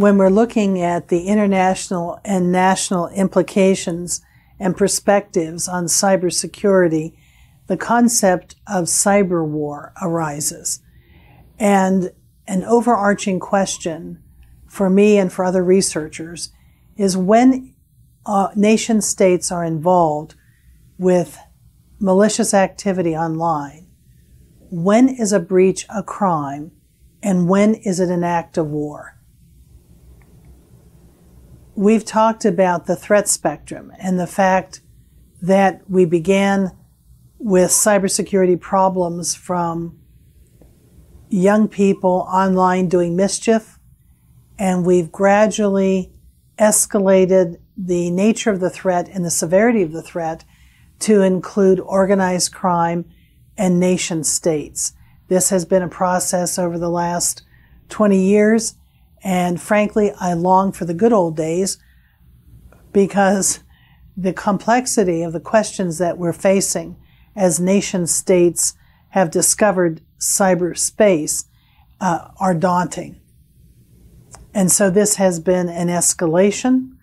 when we're looking at the international and national implications and perspectives on cybersecurity, the concept of cyber war arises. And an overarching question for me and for other researchers is when nation states are involved with malicious activity online, when is a breach a crime and when is it an act of war? We've talked about the threat spectrum and the fact that we began with cybersecurity problems from young people online doing mischief, and we've gradually escalated the nature of the threat and the severity of the threat to include organized crime and nation states. This has been a process over the last 20 years, and frankly, I long for the good old days because the complexity of the questions that we're facing as nation states have discovered cyberspace are daunting. And so this has been an escalation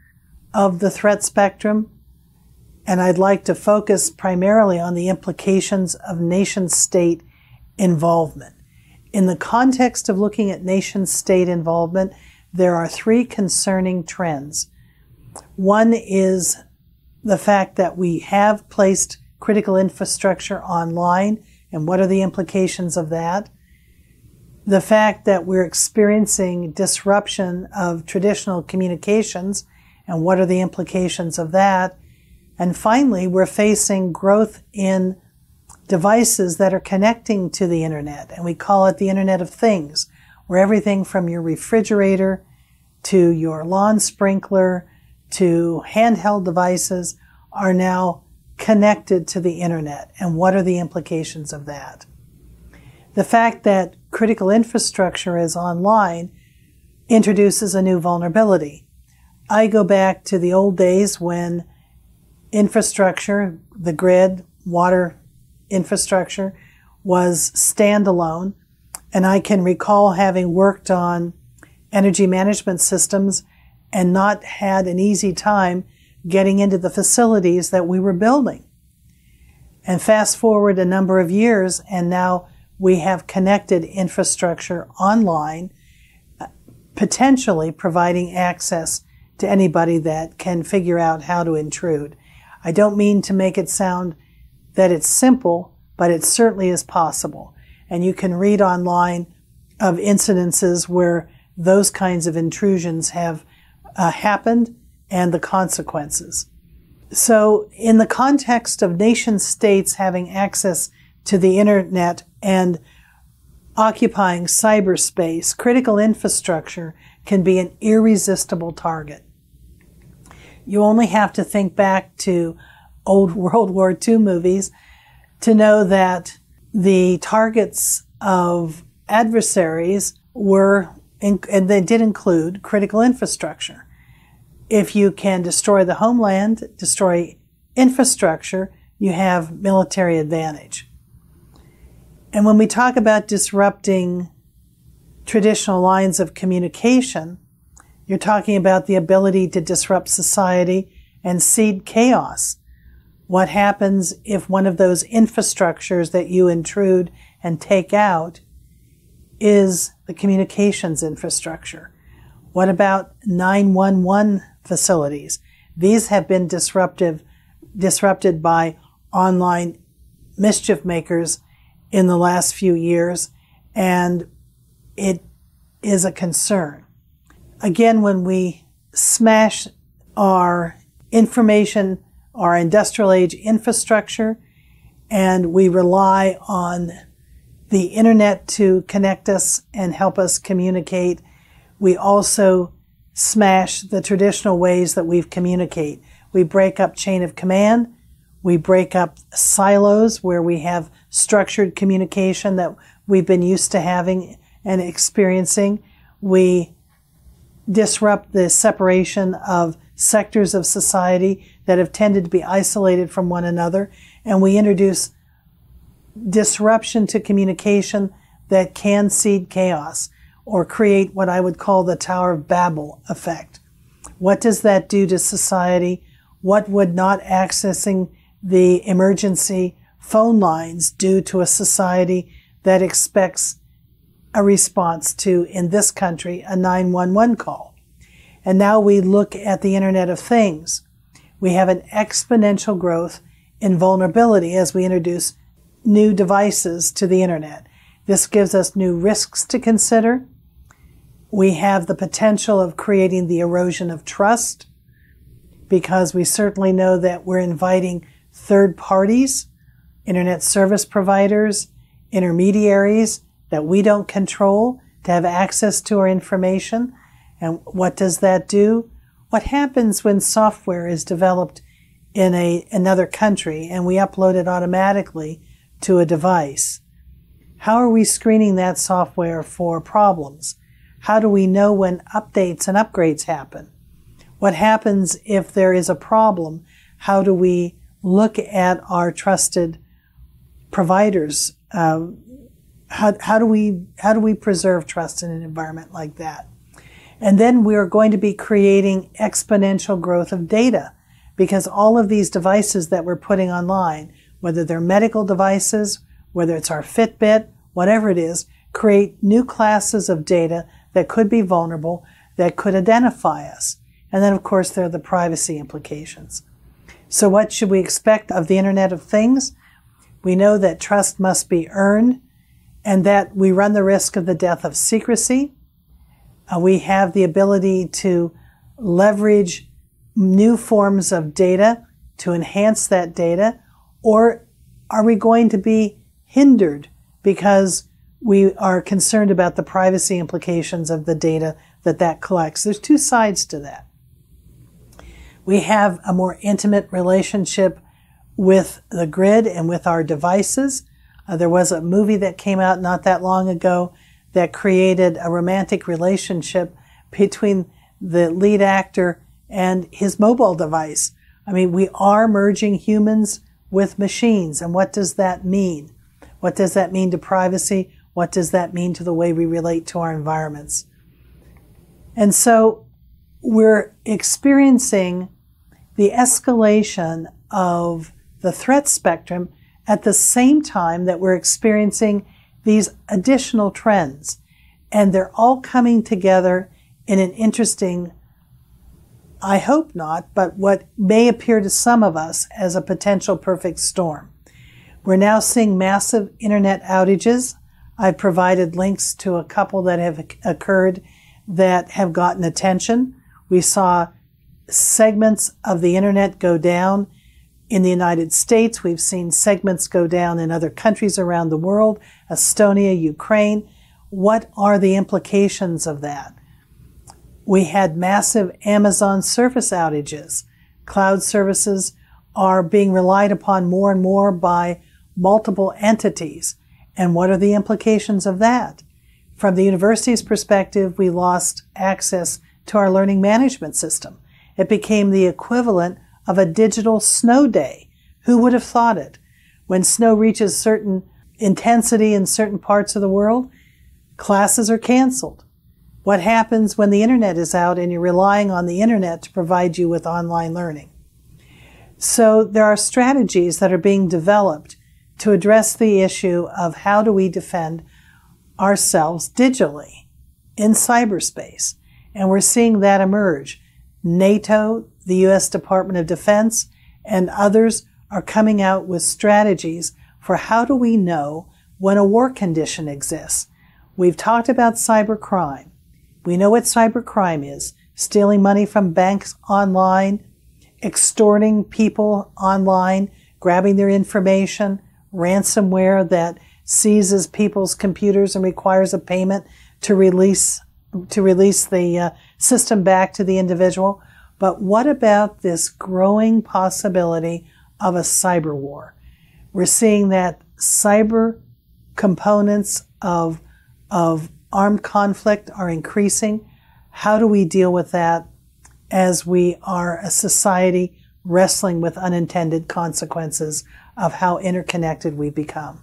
of the threat spectrum, and I'd like to focus primarily on the implications of nation-state involvement. In the context of looking at nation-state involvement, there are three concerning trends. One is the fact that we have placed critical infrastructure online, and what are the implications of that? The fact that we're experiencing disruption of traditional communications, and what are the implications of that? And finally, we're facing growth in devices that are connecting to the internet, and we call it the Internet of Things, where everything from your refrigerator to your lawn sprinkler to handheld devices are now connected to the internet, and what are the implications of that? The fact that critical infrastructure is online introduces a new vulnerability. I go back to the old days when infrastructure, the grid, water infrastructure, was standalone, and I can recall having worked on energy management systems and not had an easy time getting into the facilities that we were building. And fast forward a number of years, and now we have connected infrastructure online, potentially providing access to anybody that can figure out how to intrude. I don't mean to make it sound that it's simple, but it certainly is possible. And you can read online of incidences where those kinds of intrusions have happened and the consequences. So in the context of nation states having access to the internet and occupying cyberspace, critical infrastructure can be an irresistible target. You only have to think back to old World War II movies to know that the targets of adversaries were, and they did include critical infrastructure. If you can destroy the homeland, destroy infrastructure, you have military advantage. And when we talk about disrupting traditional lines of communication, you're talking about the ability to disrupt society and seed chaos. What happens if one of those infrastructures that you intrude and take out is the communications infrastructure? What about 911 facilities? These have been disrupted by online mischief makers in the last few years, and it is a concern. Again, when we smash our information, our industrial age infrastructure, and we rely on the internet to connect us and help us communicate, we also smash the traditional ways that we communicate. We break up chain of command. We break up silos where we have structured communication that we've been used to having and experiencing. We disrupt the separation of sectors of society that have tended to be isolated from one another, and we introduce disruption to communication that can seed chaos. or create what I would call the Tower of Babel effect. What does that do to society? What would not accessing the emergency phone lines do to a society that expects a response to, in this country, a 911 call? And now we look at the Internet of Things. We have an exponential growth in vulnerability as we introduce new devices to the Internet. This gives us new risks to consider. We have the potential of creating the erosion of trust, because we certainly know that we're inviting third parties, Internet service providers, intermediaries that we don't control to have access to our information. And what does that do? What happens when software is developed in another country and we upload it automatically to a device? How are we screening that software for problems? How do we know when updates and upgrades happen? What happens if there is a problem? How do we look at our trusted providers? How do we preserve trust in an environment like that? And then we are going to be creating exponential growth of data, because all of these devices that we're putting online, whether they're medical devices, whether it's our Fitbit, whatever it is, create new classes of data that could be vulnerable, that could identify us. And then, of course, there are the privacy implications. So what should we expect of the Internet of Things? We know that trust must be earned and that we run the risk of the death of secrecy. We have the ability to leverage new forms of data to enhance that data, or are we going to be hindered because we are concerned about the privacy implications of the data that collects? There's two sides to that. We have a more intimate relationship with the grid and with our devices. There was a movie that came out not that long ago that created a romantic relationship between the lead actor and his mobile device. I mean, we are merging humans with machines. And what does that mean? What does that mean to privacy? What does that mean to the way we relate to our environments? And so we're experiencing the escalation of the threat spectrum at the same time that we're experiencing these additional trends. And they're all coming together in an interesting, I hope not, but what may appear to some of us as a potential perfect storm. We're now seeing massive internet outages. I've provided links to a couple that have occurred that have gotten attention. We saw segments of the internet go down in the United States. We've seen segments go down in other countries around the world, Estonia, Ukraine. What are the implications of that? We had massive Amazon service outages. Cloud services are being relied upon more and more by multiple entities. And what are the implications of that? From the university's perspective, we lost access to our learning management system. It became the equivalent of a digital snow day. Who would have thought it? When snow reaches certain intensity in certain parts of the world, classes are canceled. What happens when the internet is out and you're relying on the internet to provide you with online learning? So there are strategies that are being developed to address the issue of how do we defend ourselves digitally in cyberspace. And we're seeing that emerge. NATO, the U.S. Department of Defense, and others are coming out with strategies for how do we know when a war condition exists. We've talked about cybercrime. We know what cybercrime is: stealing money from banks online, extorting people online, grabbing their information, ransomware that seizes people's computers and requires a payment to release the system back to the individual. But what about this growing possibility of a cyber war? We're seeing that cyber components of armed conflict are increasing. How do we deal with that as we are a society wrestling with unintended consequences of how interconnected we become?